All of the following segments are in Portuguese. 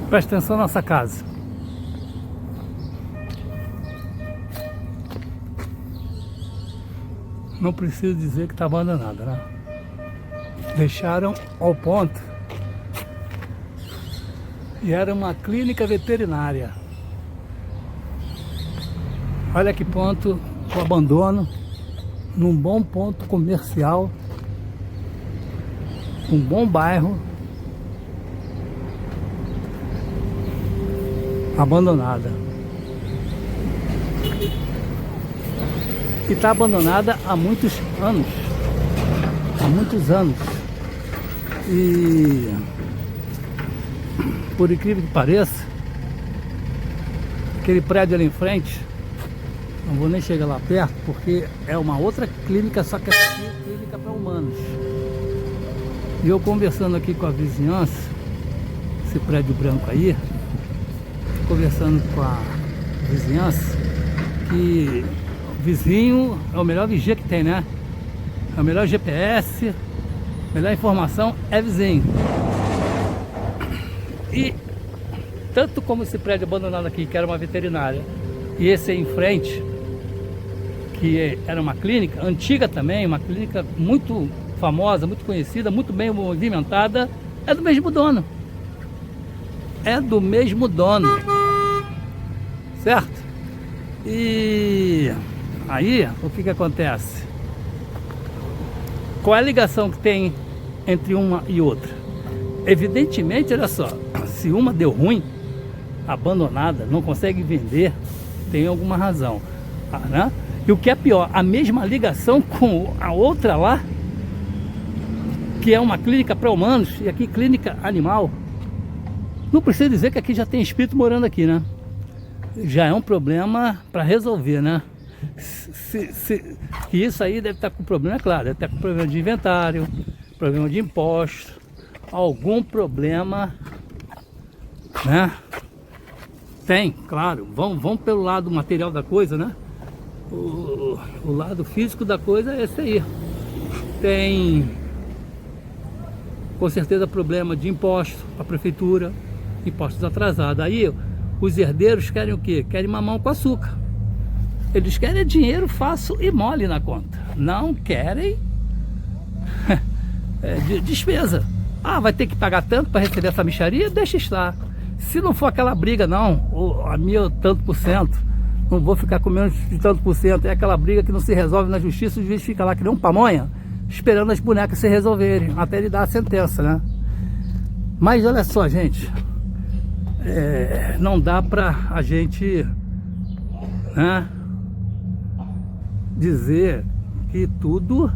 Presta atenção nessa casa. Não preciso dizer que está abandonada, né? Deixaram ao ponto. E era uma clínica veterinária. Olha que ponto o abandono, num bom ponto comercial, um bom bairro, abandonada. E está abandonada há muitos anos. Há muitos anos. E por incrível que pareça, aquele prédio ali em frente, não vou nem chegar lá perto, porque é uma outra clínica, só que essa aqui é clínica para humanos. E eu conversando aqui com a vizinhança, esse prédio branco aí, conversando com a vizinhança, que o vizinho é o melhor vigia que tem, né? É o melhor GPS, a melhor informação é vizinho. E tanto como esse prédio abandonado aqui, que era uma veterinária, e esse aí em frente, que era uma clínica antiga também, uma clínica muito famosa, muito conhecida, muito bem movimentada, é do mesmo dono. É do mesmo dono. Certo? E aí, o que acontece? Qual é a ligação que tem entre uma e outra? Evidentemente, olha só, se uma deu ruim, abandonada, não consegue vender, tem alguma razão, né? E o que é pior, a mesma ligação com a outra lá, que é uma clínica para humanos, e aqui clínica animal. Não precisa dizer que aqui já tem espírito morando aqui, né? Já é um problema para resolver, né? Que isso aí deve estar com problema, é claro, deve estar com problema de inventário, problema de imposto, algum problema, né? Tem, claro, vão pelo lado material da coisa, né? O lado físico da coisa é esse aí. Tem, com certeza, problema de imposto, a prefeitura, impostos atrasados. Aí os herdeiros querem o quê? Querem mamão com açúcar. Eles querem dinheiro fácil e mole na conta. Não querem despesa. Ah, vai ter que pagar tanto para receber essa mixaria? Deixa estar. Se não for aquela briga, não, a mil tanto por cento, não vou ficar com menos de tanto por cento. É aquela briga que não se resolve na justiça, o juiz fica lá que nem um pamonha, esperando as bonecas se resolverem, até ele dar a sentença, né? Mas olha só, gente, não dá pra a gente, né, dizer que tudo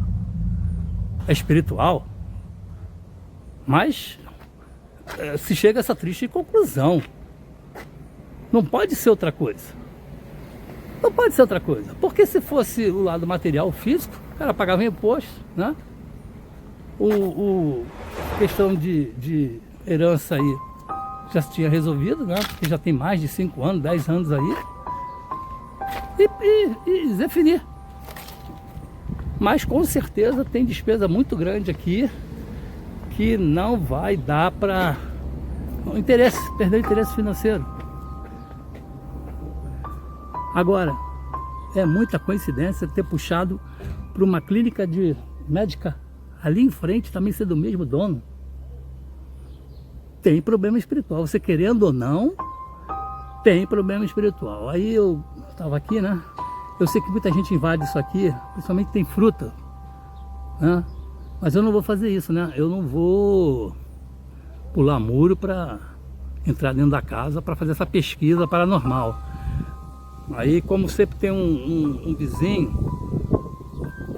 é espiritual, mas se chega a essa triste conclusão. Não pode ser outra coisa. Não pode ser outra coisa. Porque se fosse o lado material, físico, o cara pagava imposto, né? Questão de herança aí já se tinha resolvido, né? Porque já tem mais de 5 anos, 10 anos aí. E definir. Mas com certeza tem despesa muito grande aqui que não vai dar para perder o interesse financeiro. Agora, é muita coincidência ter puxado para uma clínica de médica ali em frente também ser do mesmo dono. Tem problema espiritual, você querendo ou não, tem problema espiritual. Aí eu estava aqui, né? Eu sei que muita gente invade isso aqui, principalmente tem fruta, né? Mas eu não vou fazer isso, né? Eu não vou pular muro para entrar dentro da casa para fazer essa pesquisa paranormal. Aí, como sempre tem um vizinho,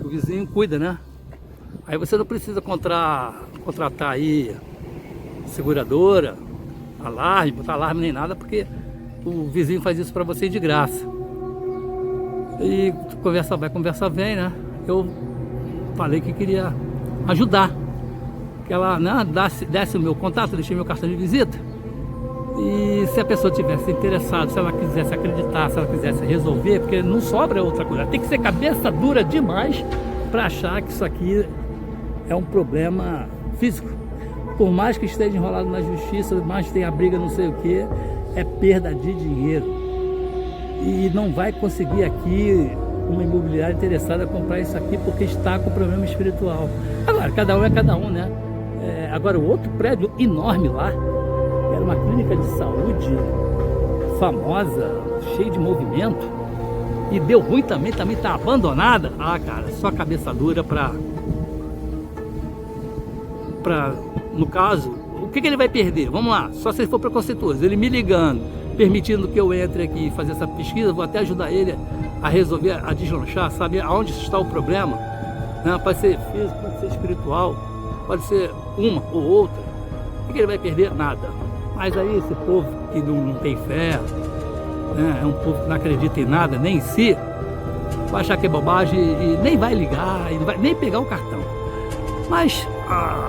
o vizinho cuida, né? Aí você não precisa contratar aí seguradora, alarme, botar alarme nem nada, porque o vizinho faz isso para você de graça. E conversa vai, conversa vem, né? Eu falei que queria ajudar, que ela, né, desse o meu contato, deixei meu cartão de visita E se a pessoa tivesse interessado, se ela quisesse acreditar, se ela quisesse resolver, porque não sobra outra coisa, tem que ser cabeça dura demais para achar que isso aqui é um problema físico. Por mais que esteja enrolado na justiça, mais que tenha briga não sei o que, é perda de dinheiro. E não vai conseguir aqui uma imobiliária interessada a comprar isso aqui porque está com problema espiritual. Agora, cada um é cada um, né? Agora, o outro prédio enorme lá, era uma clínica de saúde famosa, cheia de movimento, e deu ruim também está abandonada. Ah, cara, só cabeça dura para no caso, o que ele vai perder? Vamos lá, só se ele for preconceituoso, ele me ligando, permitindo que eu entre aqui e fazer essa pesquisa, vou até ajudar ele a resolver, a deslanchar, saber aonde está o problema, né? Pode ser físico, pode ser espiritual, pode ser uma ou outra. O que ele vai perder? Nada. Mas aí esse povo que não tem fé, né? É um povo que não acredita em nada, nem em si, vai achar que é bobagem e nem vai ligar, e não vai nem pegar o cartão. Mas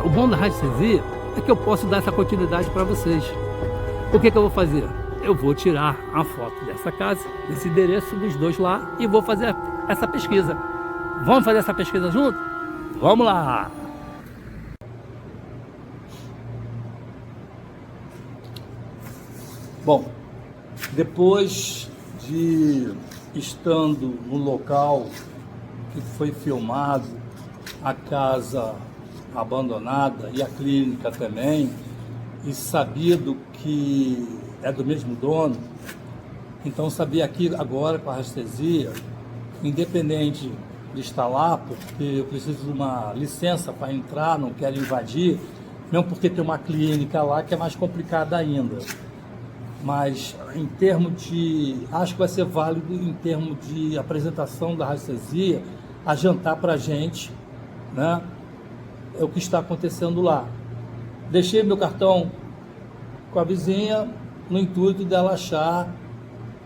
o bom da radiestesia é que eu posso dar essa continuidade para vocês. O que eu vou fazer? Eu vou tirar a foto dessa casa, desse endereço dos dois lá, e vou fazer essa pesquisa. Vamos fazer essa pesquisa junto? Vamos lá! Bom, depois de estando no local que foi filmado, a casa abandonada e a clínica também, e sabido que é do mesmo dono, então sabia aqui agora com a radiestesia, independente de estar lá, porque eu preciso de uma licença para entrar, não quero invadir, mesmo porque tem uma clínica lá que é mais complicada ainda. Mas em termos de, acho que vai ser válido em termos de apresentação da radiestesia, adiantar para a gente, né, é o que está acontecendo lá. Deixei meu cartão com a vizinha no intuito dela achar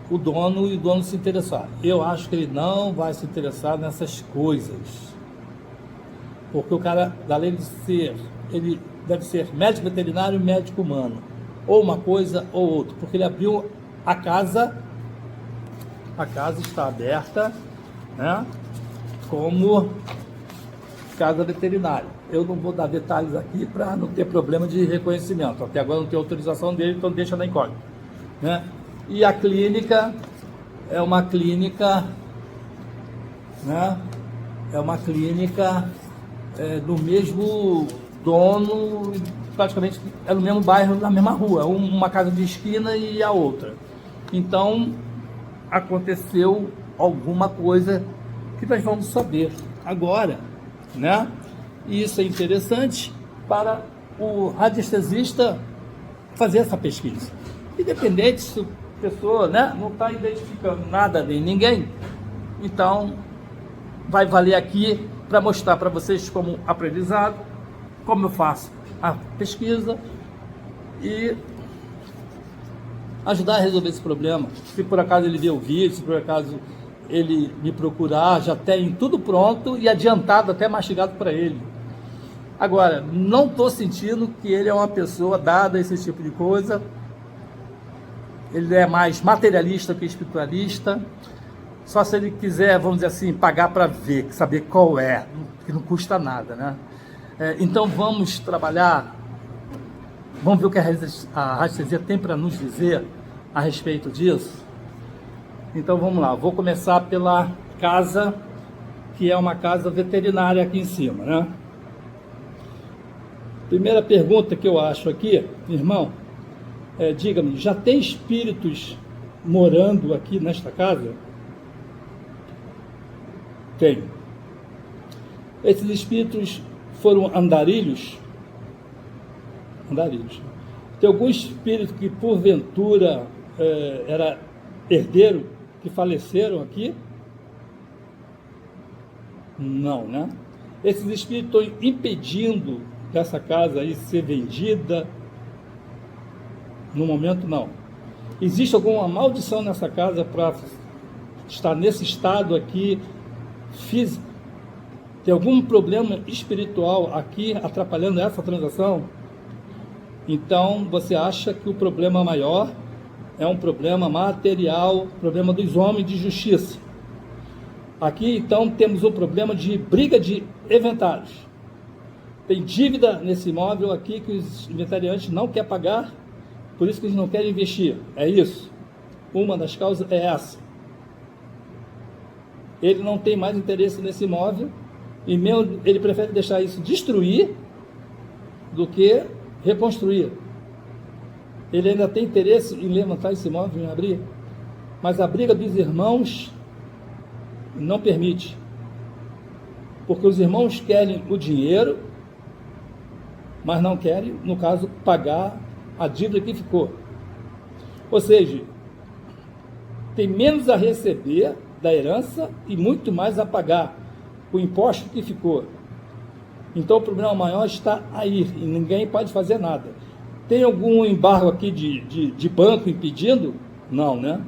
o dono e o dono se interessar. Eu acho que ele não vai se interessar nessas coisas, porque o cara, além de ser, ele deve ser médico veterinário e médico humano, ou uma coisa ou outra, porque ele abriu a casa está aberta, né, como casa veterinária. Eu não vou dar detalhes aqui para não ter problema de reconhecimento. Até agora não tem autorização dele, então deixa na incógnita, né? E a clínica é uma clínica, né? É uma clínica do mesmo dono, praticamente é no mesmo bairro, na mesma rua, uma casa de esquina e a outra. Então aconteceu alguma coisa que nós vamos saber agora, né? E isso é interessante para o radiestesista fazer essa pesquisa. Independente se a pessoa, né, não está identificando nada nem ninguém, então vai valer aqui para mostrar para vocês como aprendizado, como eu faço a pesquisa e ajudar a resolver esse problema. Se por acaso ele ver o vídeo, se por acaso ele me procurar, já tem tudo pronto e adiantado, até mastigado para ele. Agora, não estou sentindo que ele é uma pessoa dada a esse tipo de coisa. Ele é mais materialista que espiritualista. Só se ele quiser, vamos dizer assim, pagar para ver, saber qual é, que não custa nada, né? Então vamos trabalhar, vamos ver o que a radiestesia tem para nos dizer a respeito disso. Então vamos lá, vou começar pela casa, que é uma casa veterinária aqui em cima, né? Primeira pergunta que eu acho aqui, irmão, diga-me, já tem espíritos morando aqui nesta casa? Tem. Esses espíritos foram andarilhos? Andarilhos. Tem algum espírito que porventura era herdeiro, que faleceram aqui? Não, né? Esses espíritos estão impedindo essa casa aí ser vendida? No momento, não. Existe alguma maldição nessa casa para estar nesse estado aqui físico? Tem algum problema espiritual aqui atrapalhando essa transação? Então você acha que o problema maior é um problema material, problema dos homens de justiça. Aqui então temos um problema de briga de inventários. Tem dívida nesse imóvel aqui que os inventariantes não querem pagar, por isso que eles não querem investir. É isso. Uma das causas é essa. Ele não tem mais interesse nesse imóvel e mesmo ele prefere deixar isso destruir do que reconstruir. Ele ainda tem interesse em levantar esse imóvel, em abrir, mas a briga dos irmãos não permite, porque os irmãos querem o dinheiro, mas não querem, no caso, pagar a dívida que ficou. Ou seja, tem menos a receber da herança e muito mais a pagar o imposto que ficou. Então o problema maior está aí e ninguém pode fazer nada. Tem algum embargo aqui de banco impedindo? Não, né?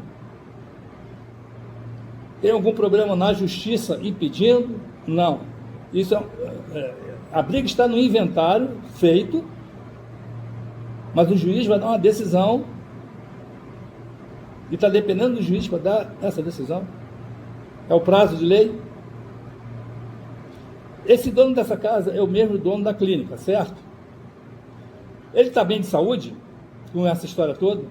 Tem algum problema na justiça impedindo? Não. Isso a briga está no inventário feito, mas o juiz vai dar uma decisão e está dependendo do juiz para dar essa decisão. É o prazo de lei. Esse dono dessa casa é o mesmo dono da clínica, certo? Ele está bem de saúde com essa história toda?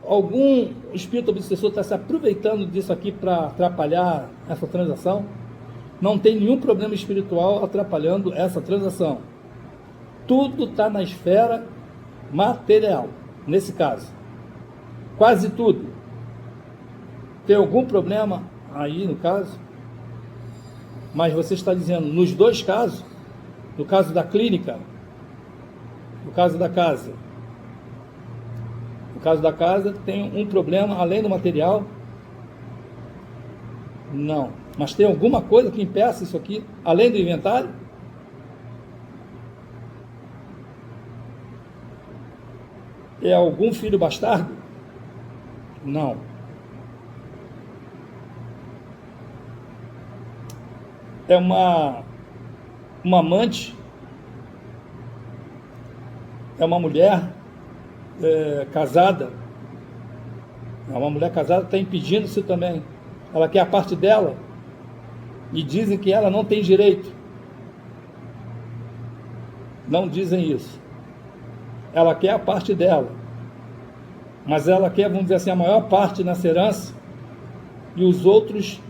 Algum espírito obsessor está se aproveitando disso aqui para atrapalhar essa transação? Não tem nenhum problema espiritual atrapalhando essa transação. Tudo está na esfera material, nesse caso. Quase tudo. Tem algum problema aí no caso? Mas você está dizendo, nos dois casos, no caso da clínica, no caso da casa. No caso da casa, tem um problema além do material? Não. Mas tem alguma coisa que impeça isso aqui, além do inventário? É algum filho bastardo? Não. É uma amante? É uma mulher casada? É uma mulher casada, está impedindo isso também. Ela quer a parte dela e dizem que ela não tem direito. Não dizem isso. Ela quer a parte dela, mas ela quer, vamos dizer assim, a maior parte nessa herança e os outros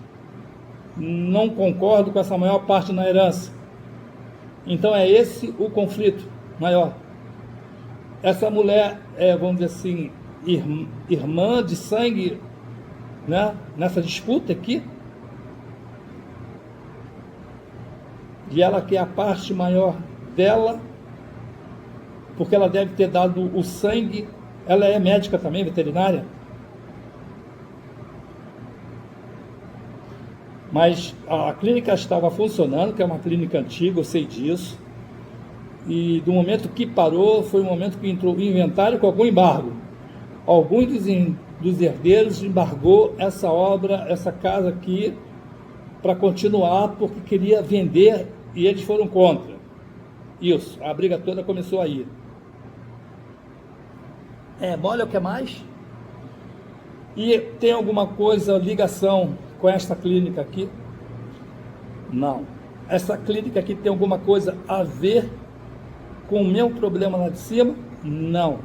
não concordam com essa maior parte na herança. Então é esse o conflito maior. Essa mulher é, vamos dizer assim, irmã de sangue, né, nessa disputa aqui, e ela quer a parte maior dela, porque ela deve ter dado o sangue. Ela é médica também, veterinária, mas a clínica estava funcionando, que é uma clínica antiga, eu sei disso, e do momento que parou, foi o momento que entrou o inventário com algum embargo. Alguns dos herdeiros embargou essa obra, essa casa aqui, para continuar, porque queria vender, e eles foram contra. Isso, a briga toda começou aí. Olha o que mais? E tem alguma coisa, ligação com esta clínica aqui? Não. Essa clínica aqui tem alguma coisa a ver com o meu problema lá de cima? Não.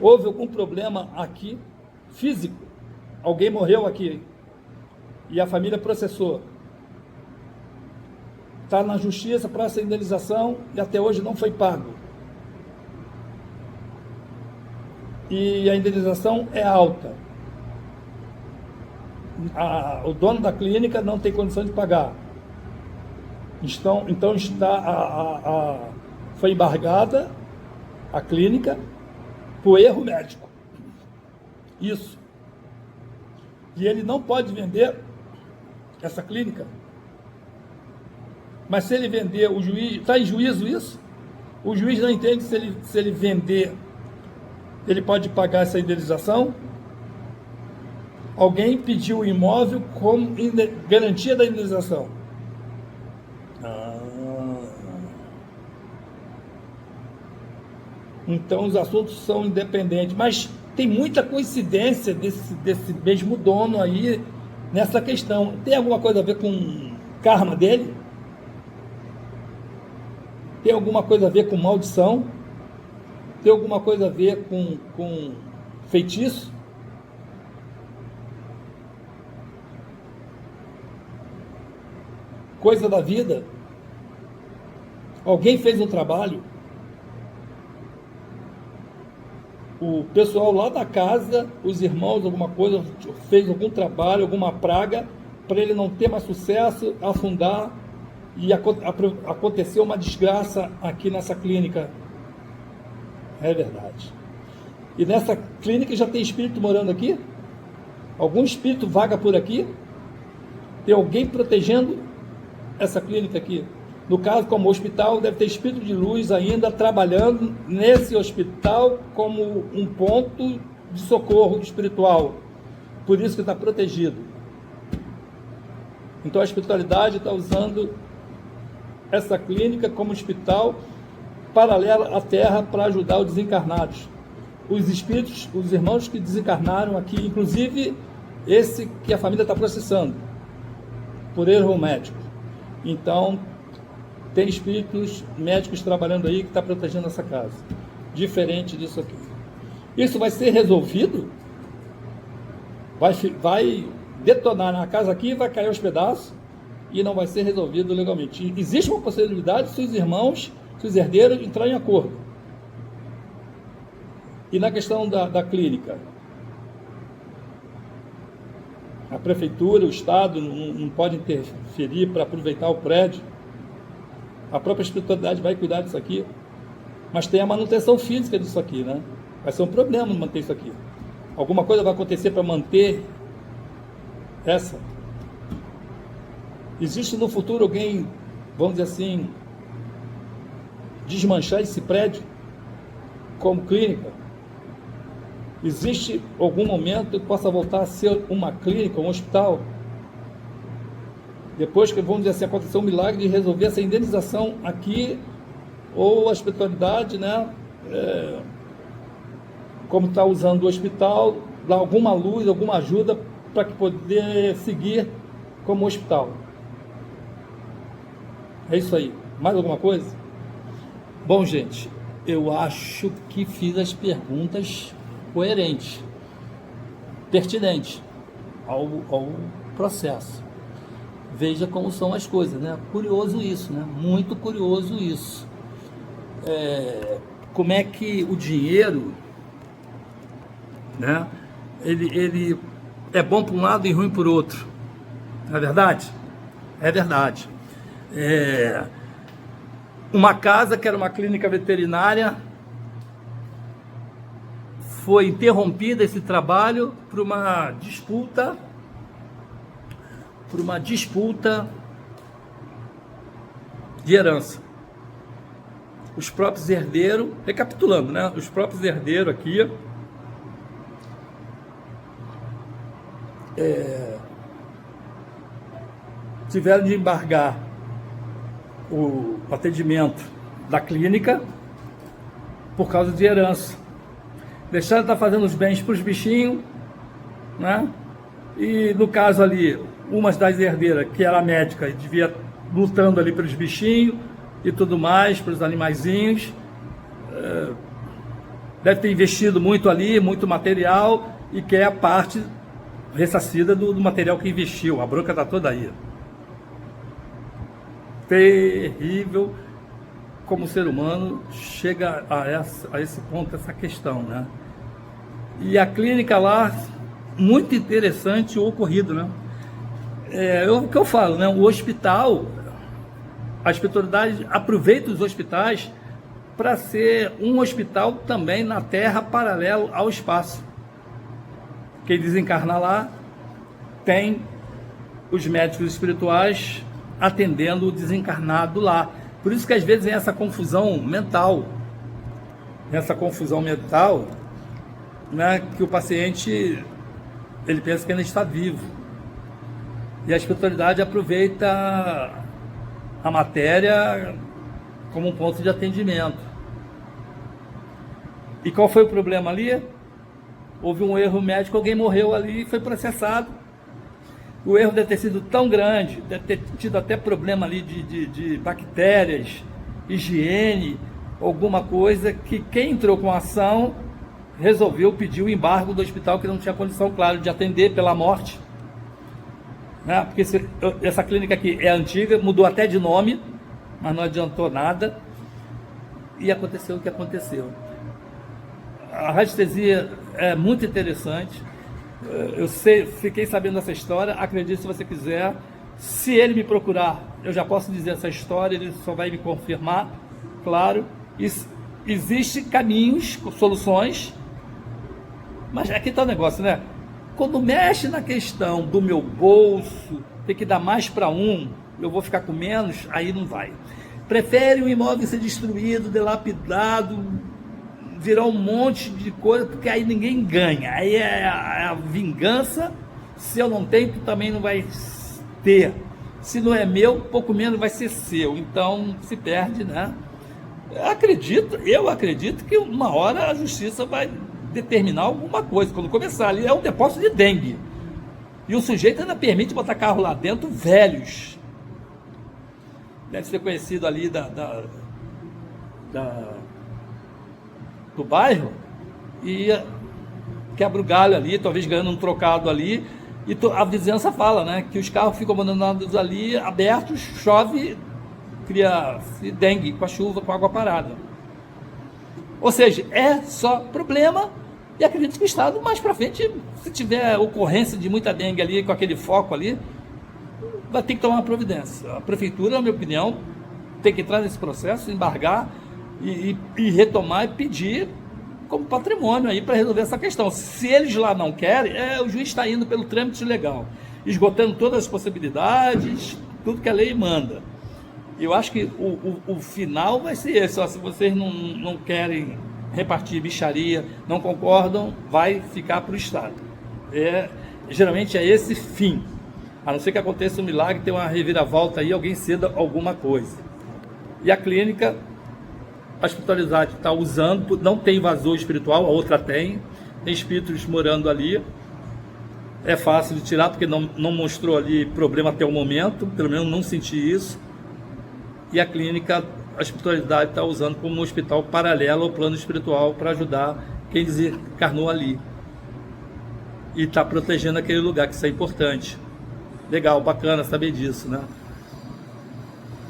Houve algum problema aqui, físico? Alguém morreu aqui e a família processou. Está na justiça para essa indenização e até hoje não foi pago. E a indenização é alta. O dono da clínica não tem condição de pagar. Então foi embargada a clínica por erro médico. Isso. E ele não pode vender essa clínica. Mas se ele vender, o juiz... Está em juízo isso? O juiz não entende se ele vender, ele pode pagar essa indenização? Alguém pediu o imóvel como garantia da indenização. Então os assuntos são independentes, mas tem muita coincidência desse mesmo dono aí nessa questão. Tem alguma coisa a ver com o karma dele? Tem alguma coisa a ver com maldição? Tem alguma coisa a ver com feitiço? Coisa da vida? Alguém fez um trabalho? O pessoal lá da casa, os irmãos, alguma coisa, fez algum trabalho, alguma praga, para ele não ter mais sucesso, afundar, e aconteceu uma desgraça aqui nessa clínica. É verdade. E nessa clínica já tem espírito morando aqui? Algum espírito vaga por aqui? Tem alguém protegendo essa clínica aqui? No caso, como hospital, deve ter espírito de luz ainda trabalhando nesse hospital como um ponto de socorro espiritual. Por isso que está protegido. Então a espiritualidade está usando essa clínica como hospital paralelo à Terra para ajudar os desencarnados. Os espíritos, os irmãos que desencarnaram aqui, inclusive esse que a família está processando, por erro médico. Então, tem espíritos médicos trabalhando aí que está protegendo essa casa. Diferente disso aqui. Isso vai ser resolvido? Vai detonar na casa aqui, vai cair aos pedaços e não vai ser resolvido legalmente. Existe uma possibilidade se os irmãos, se os herdeiros entrarem em acordo. E na questão da clínica? A prefeitura, o Estado não pode interferir para aproveitar o prédio. A própria espiritualidade vai cuidar disso aqui. Mas tem a manutenção física disso aqui, né? Vai ser um problema manter isso aqui. Alguma coisa vai acontecer para manter essa? Existe no futuro alguém, vamos dizer assim, desmanchar esse prédio como clínica? Existe algum momento que possa voltar a ser uma clínica, um hospital? Depois que, vamos dizer assim, aconteceu um milagre de resolver essa indenização aqui, ou a espiritualidade, né, como está usando o hospital, dar alguma luz, alguma ajuda para que poder seguir como hospital. É isso aí. Mais alguma coisa? Bom, gente, eu acho que fiz as perguntas coerentes, pertinentes ao processo. Veja como são as coisas, né? Curioso isso, né? Muito curioso isso. Como é que o dinheiro, né? Ele é bom por um lado e ruim por outro. Não é verdade? É verdade. Uma casa que era uma clínica veterinária foi interrompida esse trabalho por uma disputa de herança. Os próprios herdeiros, recapitulando, né? Os próprios herdeiros aqui tiveram de embargar o atendimento da clínica por causa de herança. Deixaram de estar fazendo os bens para os bichinhos, né? E no caso ali, uma das herdeiras, que era médica, e devia lutando ali pelos bichinhos e tudo mais, pelos animaizinhos, deve ter investido muito ali, muito material, e quer a parte ressarcida do material que investiu. A bronca está toda aí. Terrível como o ser humano chega a esse ponto, essa questão, né? E a clínica lá, muito interessante o ocorrido, né? O que eu falo, né? O hospital, a espiritualidade aproveita os hospitais para ser um hospital também na Terra, paralelo ao espaço. Quem desencarna lá tem os médicos espirituais atendendo o desencarnado lá. Por isso que às vezes vem essa confusão mental. Essa confusão mental, né, que o paciente ele pensa que ainda está vivo. E a espiritualidade aproveita a matéria como um ponto de atendimento. E qual foi o problema ali? Houve um erro médico, alguém morreu ali e foi processado. O erro deve ter sido tão grande, deve ter tido até problema ali de bactérias, higiene, alguma coisa, que quem entrou com a ação resolveu pedir o embargo do hospital, que não tinha condição, claro, de atender pela morte. Né? Porque essa clínica aqui é antiga, mudou até de nome, mas não adiantou nada. E aconteceu o que aconteceu. A radiestesia é muito interessante. Eu fiquei sabendo dessa história, acredite se você quiser. Se ele me procurar, eu já posso dizer essa história, ele só vai me confirmar, claro. Existem caminhos, soluções, mas aqui está o negócio, né? Quando mexe na questão do meu bolso, tem que dar mais para um, eu vou ficar com menos, aí não vai. Prefere o imóvel ser destruído, dilapidado, virar um monte de coisa, porque aí ninguém ganha. Aí é a vingança. Se eu não tenho, tu também não vai ter. Se não é meu, pouco menos vai ser seu. Então se perde, né? Eu acredito que uma hora a justiça vai determinar alguma coisa. Quando começar ali, é um depósito de dengue. E o sujeito ainda permite botar carro lá dentro velhos. Deve ser conhecido ali do bairro, e quebra o galho ali, talvez ganhando um trocado ali, e a vizinhança fala, né, que os carros ficam abandonados ali, abertos, chove, cria dengue com a chuva, com a água parada. Ou seja, é só problema, e acredito que o Estado, mais para frente, se tiver ocorrência de muita dengue ali, com aquele foco ali, vai ter que tomar uma providência. A prefeitura, na minha opinião, tem que entrar nesse processo, embargar, e retomar e pedir como patrimônio aí para resolver essa questão. Se eles lá não querem, o juiz está indo pelo trâmite legal, esgotando todas as possibilidades, tudo que a lei manda. Eu acho que o final vai ser esse. Se vocês não querem repartir bicharia, não concordam, vai ficar para o Estado. Geralmente é esse fim. A não ser que aconteça um milagre, tem uma reviravolta aí, alguém ceda alguma coisa. E a clínica, a espiritualidade está usando, não tem vazio espiritual, a outra tem espíritos morando ali, é fácil de tirar, porque não mostrou ali problema até o momento, pelo menos não senti isso, e a clínica, a espiritualidade está usando como um hospital paralelo ao plano espiritual para ajudar quem desencarnou ali, e está protegendo aquele lugar, que isso é importante. Legal, bacana saber disso, né?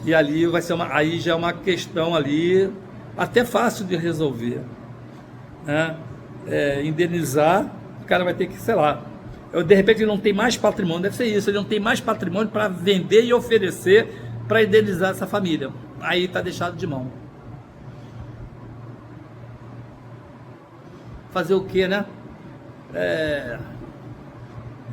E ali vai ser aí já é uma questão ali até fácil de resolver, né? Indenizar, o cara vai ter que, sei lá, de repente ele não tem mais patrimônio, deve ser isso, ele não tem mais patrimônio para vender e oferecer para indenizar essa família, aí está deixado de mão. Fazer o que, né?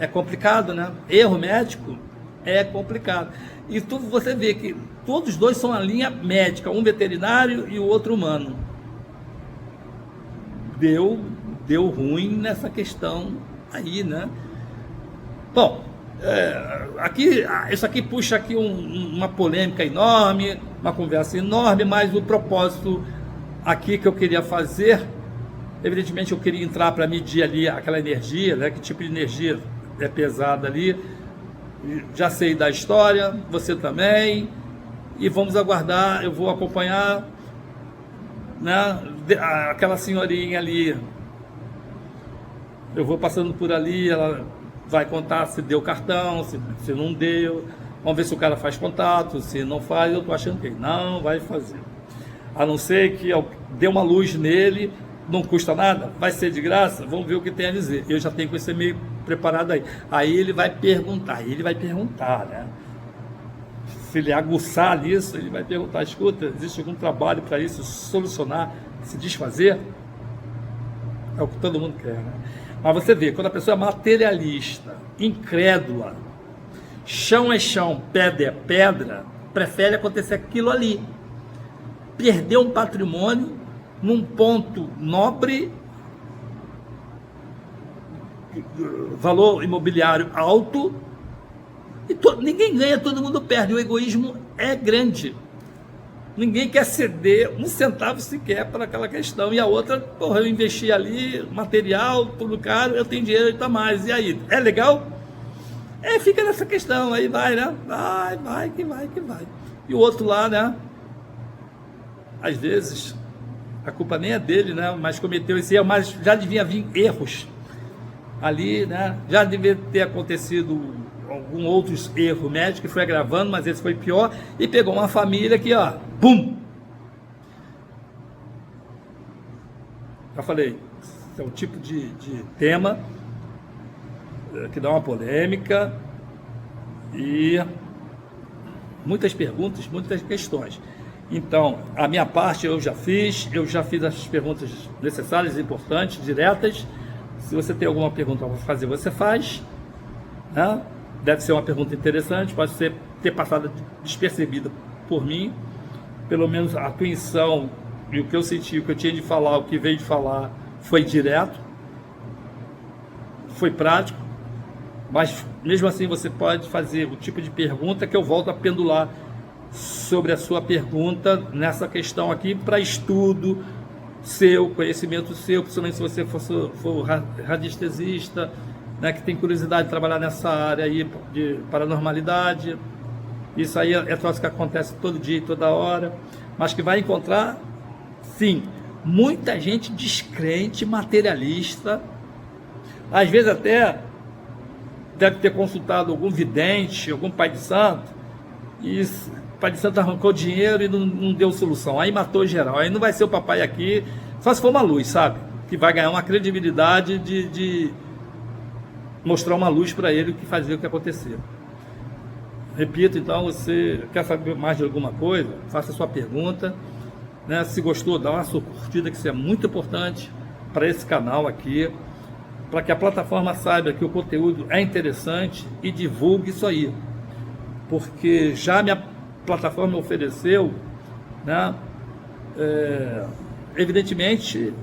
É complicado, né? Erro médico é complicado. E você vê que todos dois são a linha médica, um veterinário e o outro humano. Deu ruim nessa questão aí, né? Bom, isso aqui puxa aqui uma polêmica enorme, uma conversa enorme, mas o propósito aqui que eu queria fazer, evidentemente eu queria entrar para medir ali aquela energia, né? Que tipo de energia é pesada ali. Já sei da história, você também, e vamos aguardar. Eu vou acompanhar, né, aquela senhorinha ali, eu vou passando por ali, ela vai contar se deu cartão, se não deu, vamos ver se o cara faz contato, se não faz, eu estou achando que ele não vai fazer, a não ser que dê uma luz nele, não custa nada, vai ser de graça, vamos ver o que tem a dizer. Eu já tenho com esse e-mail preparado aí ele vai perguntar, né? Se ele aguçar nisso, ele vai perguntar, escuta, existe algum trabalho para isso, solucionar, se desfazer? É o que todo mundo quer, né? Mas você vê, quando a pessoa é materialista, incrédula, chão é chão, pedra é pedra, prefere acontecer aquilo ali, perder um patrimônio num ponto nobre, valor imobiliário alto, e ninguém ganha, todo mundo perde. O egoísmo é grande. Ninguém quer ceder um centavo sequer para aquela questão. E a outra, porra, eu investi ali, material, tudo caro, eu tenho dinheiro e tá mais. E aí, é legal? Fica nessa questão, aí vai, né? Vai. E o outro lá, né? Às vezes, a culpa nem é dele, né? Mas cometeu esse erro, mas já devia vir erros ali, né? Já devia ter acontecido algum outros erro médico que foi agravando, mas esse foi pior, e pegou uma família que, ó, bum! Já falei, esse é um tipo de tema que dá uma polêmica e muitas perguntas, muitas questões. Então, a minha parte eu já fiz as perguntas necessárias, importantes, diretas. Se você tem alguma pergunta para fazer, você faz, né? Deve ser uma pergunta interessante, pode ter passado despercebida por mim, pelo menos a intuição e o que eu senti, o que eu tinha de falar, o que veio de falar, foi direto, foi prático, mas mesmo assim você pode fazer o tipo de pergunta que eu volto a pendular sobre a sua pergunta nessa questão aqui, para estudo seu, conhecimento seu, principalmente se você for radiestesista, né, que tem curiosidade de trabalhar nessa área aí de paranormalidade. Isso aí é troço que acontece todo dia e toda hora, mas que vai encontrar, sim, muita gente descrente, materialista, às vezes até deve ter consultado algum vidente, algum pai de santo, e o pai de santo arrancou dinheiro e não deu solução, aí matou geral. Aí não vai ser o papai aqui, só se for uma luz, sabe? Que vai ganhar uma credibilidade de mostrar uma luz para ele o que fazer, o que acontecer. Repito, então, você quer saber mais de alguma coisa, faça a sua pergunta, né? Se gostou, dá uma sua curtida, que isso é muito importante para esse canal aqui, para que a plataforma saiba que o conteúdo é interessante e divulgue isso aí, porque já minha plataforma ofereceu, né, evidentemente,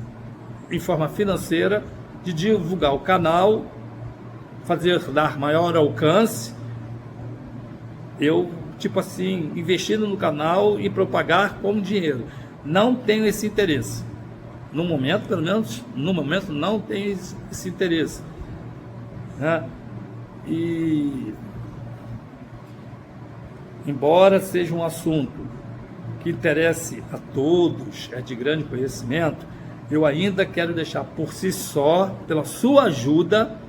em forma financeira, de divulgar o canal, dar maior alcance, eu, tipo assim, investindo no canal e propagar como dinheiro. Não tenho esse interesse. No momento, pelo menos, não tenho esse interesse, né? E, embora seja um assunto que interesse a todos, é de grande conhecimento, eu ainda quero deixar por si só, pela sua ajuda,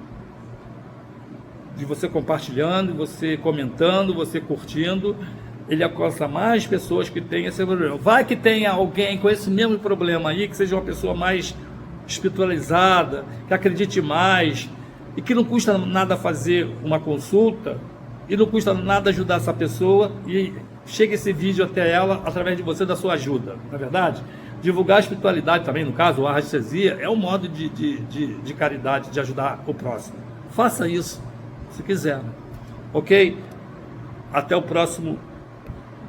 de você compartilhando, você comentando, você curtindo, ele alcança mais pessoas que têm esse problema. Vai que tenha alguém com esse mesmo problema aí, que seja uma pessoa mais espiritualizada, que acredite mais, e que não custa nada fazer uma consulta, e não custa nada ajudar essa pessoa, e chega esse vídeo até ela através de você, da sua ajuda, não é verdade? Divulgar a espiritualidade também, no caso, a radiestesia, é um modo de caridade, de ajudar o próximo. Faça isso, se quiser. Ok? Até o próximo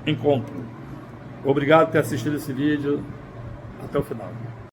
encontro. Obrigado por ter assistido esse vídeo até o final.